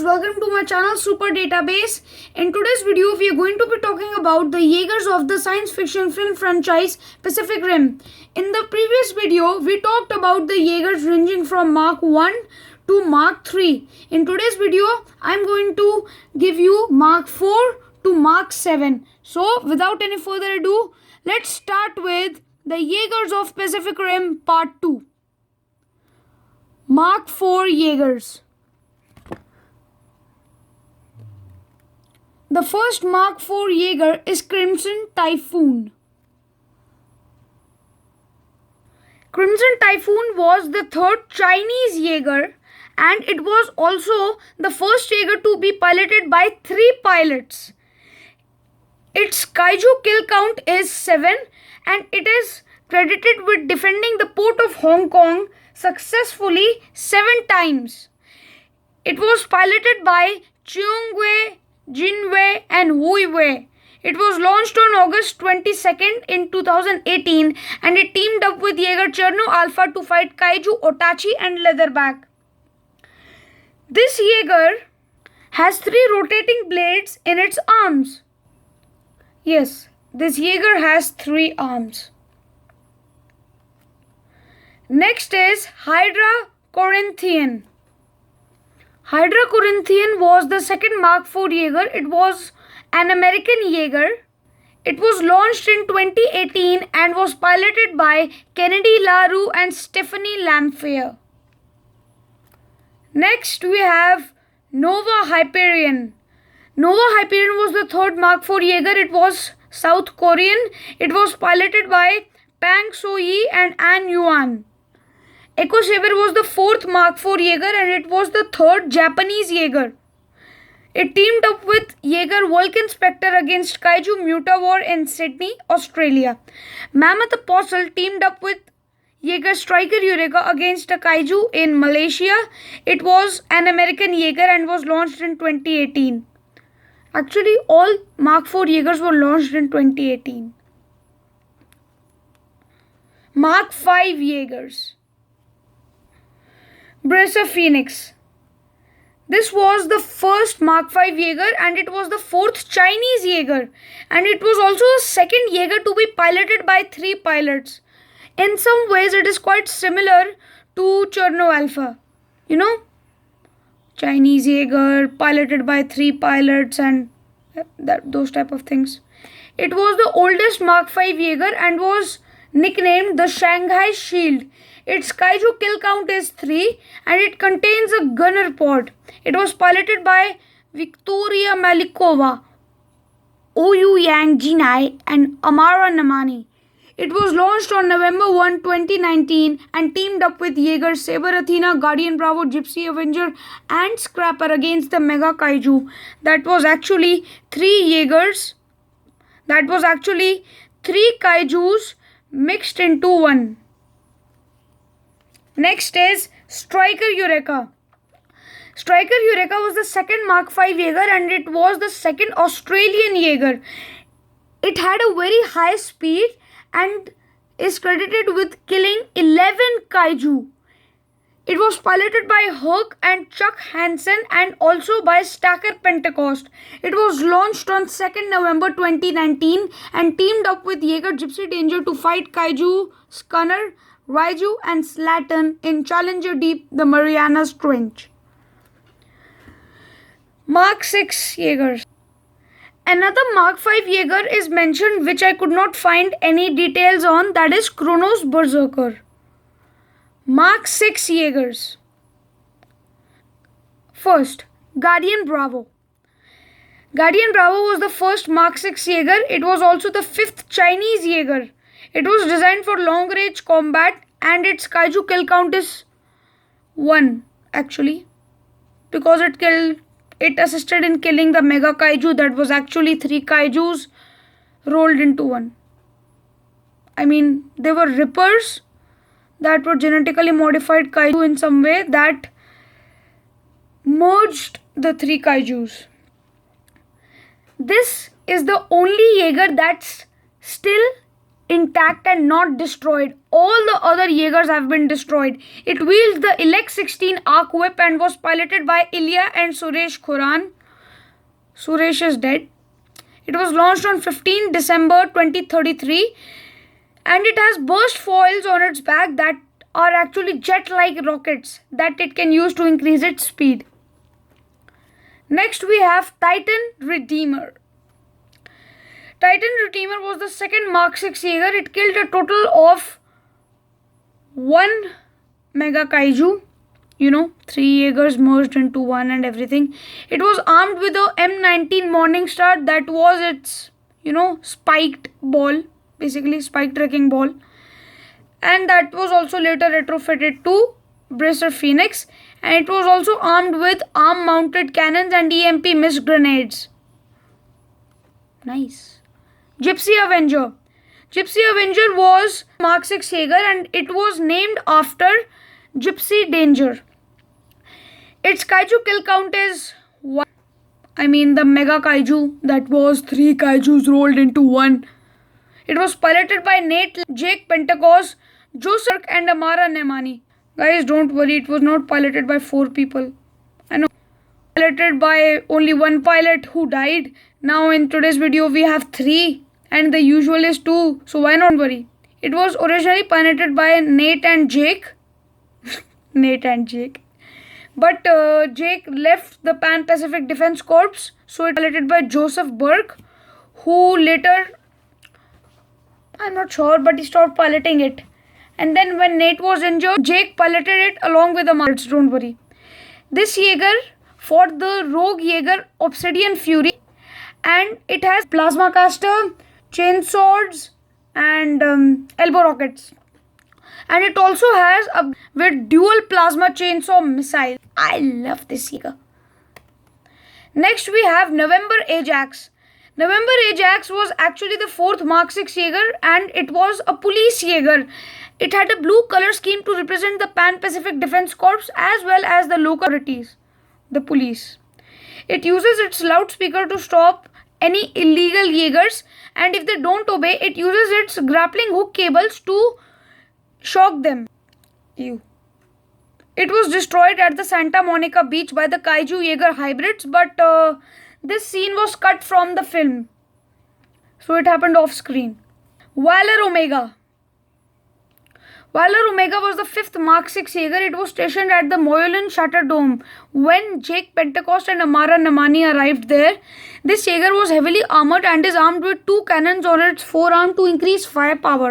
viewers, welcome to my channel Super Database. In today's video, we are going to be talking about the Jaegers of the science fiction film franchise Pacific Rim. In the previous video, we talked about the Jaegers ranging from Mark 1 to Mark 3. In today's video, I am going to give you Mark 4 to Mark 7. So, without any further ado, let's start with the Jaegers of Pacific Rim Part 2. Mark 4 Jaegers. The first Mark IV Jaeger is Crimson Typhoon. Crimson Typhoon was the third Chinese Jaeger, and it was also the first Jaeger to be piloted by 3 pilots. Its kaiju kill count is 7, and it is credited with defending the port of Hong Kong successfully 7 times. It was piloted by Cheung Wei, Jin Wei and Hui Wei. It was launched on August 22nd in 2018, and it teamed up with Jaeger Cherno Alpha to fight Kaiju Otachi and Leatherback. This Jaeger has 3 rotating blades in its arms. Yes, this Jaeger has 3 arms. Next is Hydra Corinthian. Hydra Corinthian was the second Mark IV Jaeger. It was an American Jaeger. It was launched in 2018 and was piloted by Kennedy LaRue and Stephanie Lamphere. Next we have Nova Hyperion. Nova Hyperion was the third Mark IV Jaeger. It was South Korean. It was piloted by Pang So-yi and An Yuan. Echo Saber was the 4th Mark IV Jaeger, and it was the 3rd Japanese Jaeger. It teamed up with Jaeger Vulcan Spectre against Kaiju Mutawar in Sydney, Australia. Mammoth Apostle teamed up with Jaeger Striker Eureka against a Kaiju in Malaysia. It was an American Jaeger and was launched in 2018. Actually, all Mark IV Jaegers were launched in 2018. Mark V Jaegers. Bracer Phoenix. This was the first Mark V Jaeger, and it was the 4th Chinese Jaeger, and it was also the second Jaeger to be piloted by 3 pilots. In some ways it is quite similar to Cherno Alpha. You know, Chinese Jaeger piloted by 3 pilots and those type of things. It was the oldest Mark V Jaeger and was nicknamed the Shanghai Shield. Its kaiju kill count is 3, and it contains a gunner pod. It was piloted by Victoria Malikova, Oyu Yang Jinai and Amara Namani. It was launched on November 1, 2019 and teamed up with Jaeger, Saber Athena, Guardian Bravo, Gypsy Avenger and Scrapper against the Mega Kaiju. That was actually 3 Jaegers. That was actually 3 Kaijus mixed into one. Next is Striker Eureka. Striker Eureka was the second Mark V Jaeger, and it was the second Australian Jaeger. It had a very high speed and is credited with killing 11 Kaiju. It was piloted by Herc and Chuck Hansen and also by Stacker Pentecost. It was launched on 2nd November 2019 and teamed up with Jaeger Gypsy Danger to fight Kaiju Scunner, Raiju and Slattern in Challenger Deep, the Marianas Trench. Mark VI Jaegers. Another Mark V Jaeger is mentioned which I could not find any details on, that is Kronos Berserker. Mark VI Jaegers. First, Guardian Bravo. Guardian Bravo was the first Mark VI Jaeger. It was also the 5th Chinese Jaeger. It was designed for long-range combat, and its kaiju kill count is 1 actually, because it assisted in killing the Mega Kaiju. That was actually 3 Kaijus rolled into one. I mean, they were Rippers that were genetically modified Kaiju in some way that merged the 3 Kaijus. This is the only Jaeger that's still intact and not destroyed. All the other Jaegers have been destroyed. It wields the Elect 16 arc whip and was piloted by Ilya and Suresh Khuran. Suresh is dead. It was launched on 15 December 2033 and it has burst foils on its back that are actually jet-like rockets that it can use to increase its speed. Next we have Titan Redeemer. Titan Redeemer was the second Mark 6 Jaeger. It killed a total of 1 Mega Kaiju. 3 Jaegers merged into one and everything. It was armed with a M19 Morningstar that was its, spiked ball, basically spiked wrecking ball. And that was also later retrofitted to Bracer Phoenix. And it was also armed with arm-mounted cannons and EMP mist grenades. Nice. Gypsy Avenger. Gypsy Avenger was Mark 6 Jaeger and it was named after Gypsy Danger. Its Kaiju kill count is 1. The Mega Kaiju that was 3 Kaijus rolled into one. It was piloted by Nate, Jake Pentecost, Joseph and Amara Nemani. Guys, don't worry, it was not piloted by 4 people. I know. Piloted by only 1 pilot who died. Now in today's video we have 3 and the usual is 2. So why not worry? It was originally piloted by Nate and Jake. Nate and Jake. But Jake left the Pan Pacific Defense Corps. So it was piloted by Joseph Burke, who later, I'm not sure, but he stopped piloting it. And then when Nate was injured, Jake piloted it along with the Marks. Don't worry. This Jaeger fought the Rogue Jaeger Obsidian Fury. And it has plasma caster, chain swords and elbow rockets. And it also has a with dual plasma chainsaw missile. I love this Jaeger. Next we have November Ajax. November Ajax was actually the 4th Mark 6 Jaeger and it was a police Jaeger. It had a blue color scheme to represent the Pan Pacific Defense Corps as well as the local authorities, the police. It uses its loudspeaker to stop any illegal Jaegers, and if they don't obey, it uses its grappling hook cables to shock them. Ew. It was destroyed at the Santa Monica beach by the Kaiju Jaeger hybrids, but this scene was cut from the film. So it happened off screen. Valor Omega. Valor Omega was the 5th Mark 6 Jaeger. It was stationed at the Moylan Shatter Dome. When Jake Pentecost and Amara Namani arrived there, this Jaeger was heavily armored and is armed with 2 cannons on its forearm to increase firepower.